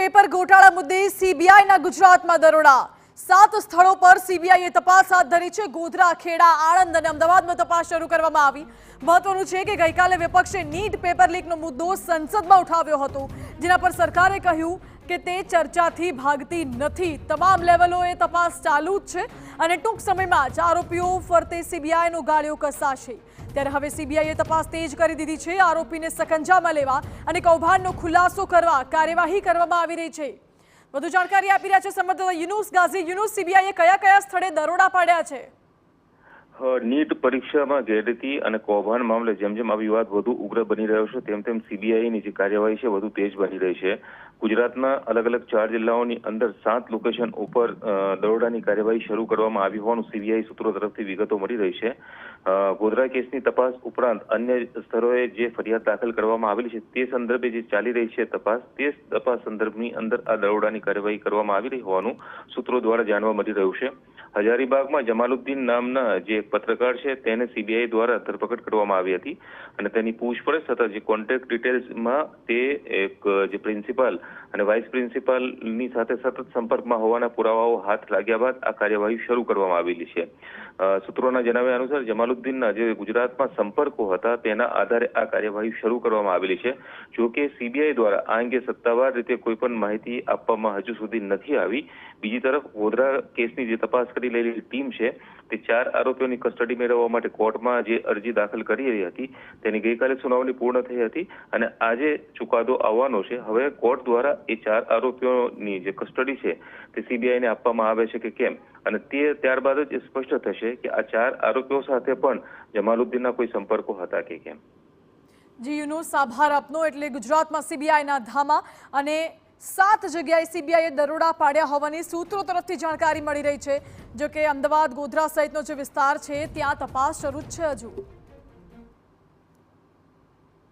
Paper ગોટાળા મુદ્દે સીબીઆઈના ગુજરાતમાં દરોડા 7 સ્થળો પર સીબીઆઈએ તપાસ હાથ ધરી છે। ગોધરા, ખેડા, આણંદ અને અમદાવાદમાં તપાસ શરૂ કરવામાં આવી। મહત્વનું છે કે ગઈકાલે વિપક્ષે નીટ પેપર લીકનો મુદ્દો સંસદમાં ઉઠાવ્યો હતો, જેના પર સરકારે કહ્યું કે તે ચર્ચાથી ભાગતી નથી। તમામ લેવલોએ તપાસ ચાલુ જ છે અને ટૂંક સમયમાં જ આરોપીઓ ફરતે સીબીઆઈનો ગાળિયો કસાશે। ત્યારે હવે સીબીઆઈએ તપાસ તેજ કરી દીધી છે। આરોપીને સકંજામાં લેવા અને કૌભાંડનો ખુલાસો કરવા કાર્યવાહી કરવામાં આવી રહી છે। વધુ જાણકારી આપી રહ્યા છે સંવાદદાતા યુનુસ ગાઝી। યુનુસ, સીબીઆઈએ કયા સ્થળે દરોડા પાડ્યા છે? નીટ પરીક્ષામાં ગેરરીતિ અને કૌભાંડ મામલે જેમ જેમ આ વિવાદ વધુ ઉગ્ર બની રહ્યો છે તેમ તેમ સીબીઆઈની જે કાર્યવાહી છે વધુ તેજ બની રહી છે। ગુજરાતના અલગ અલગ 4 જિલ્લાઓની અંદર 7 લોકેશન ઉપર દરોડાની કાર્યવાહી શરૂ કરવામાં આવી હોવાનું સીબીઆઈ સૂત્રો તરફથી વિગતો મળી રહી છે। ગોધરા કેસની તપાસ ઉપરાંત અન્ય સ્થળોએ જે ફરિયાદ દાખલ કરવામાં આવેલી છે તે સંદર્ભે જે ચાલી રહી છે તપાસ, તે તપાસ સંદર્ભની અંદર આ દરોડાની કાર્યવાહી કરવામાં આવી રહી હોવાનું સૂત્રો દ્વારા જાણવા મળી રહ્યું છે। હજારીબાગમાં જમાલુદ્દીન નામના જે પત્રકાર છે તેને સીબીઆઈ દ્વારા ધરપકડ કરવામાં આવી હતી અને તેની પૂછપરછ થતા જે કોન્ટેક્ટ ડિટેલ્સમાં તે એક જે પ્રિન્સિપાલ અને વાઇસ પ્રિન્સિપાલની સાથે સતત સંપર્કમાં હોવાના પુરાવાઓ હાથ લાગ્યા બાદ આ કાર્યવાહી શરૂ કરવામાં આવેલી છે। સૂત્રોના જણાવ્યા અનુસાર જમાલુદ્દીનના જે ગુજરાતમાં સંપર્કો હતા તેના આધારે આ કાર્યવાહી શરૂ કરવામાં આવેલી છે। જો કે સીબીઆઈ દ્વારા આ અંગે સત્તાવાર રીતે કોઈ પણ માહિતી આપવામાં હજુ સુધી નથી આવી। બીજી તરફ ગોધરા કેસની જે તપાસ કરી રહેલી ટીમ છે તે 4 આરોપીઓની કસ્ટડી મેળવવા માટે કોર્ટમાં જે અરજી દાખલ કરી રહી હતી તેની ગઈકાલે સુનાવણી પૂર્ણ થઈ હતી અને આજે ચુકાદો આવવાનો છે। હવે કોર્ટ દ્વારા એ 4 આરોપીઓની જે કસ્ટડી છે તે સીબીઆઈને આપવામાં આવે છે કે કેમ, અને તે ત્યારબાદ જ સ્પષ્ટ થશે કે આ 4 આરોપીઓ સાથે પણ જમાલુદ્દીનના કોઈ સંપર્કો હતા કે કેમ। જી યુનુસ, આભાર આપનો। એટલે ગુજરાતમાં સીબીઆઈના ધામા અને 7 જગ્યાએ સીબીઆઈએ દરોડા પાડ્યા હોવાની સૂત્રો તરફથી જાણકારી મળી રહી છે। જો કે અમદાવાદ, ગોધરા સહિતનો જે વિસ્તાર છે ત્યાં તપાસ શરૂ જ છે હજુ।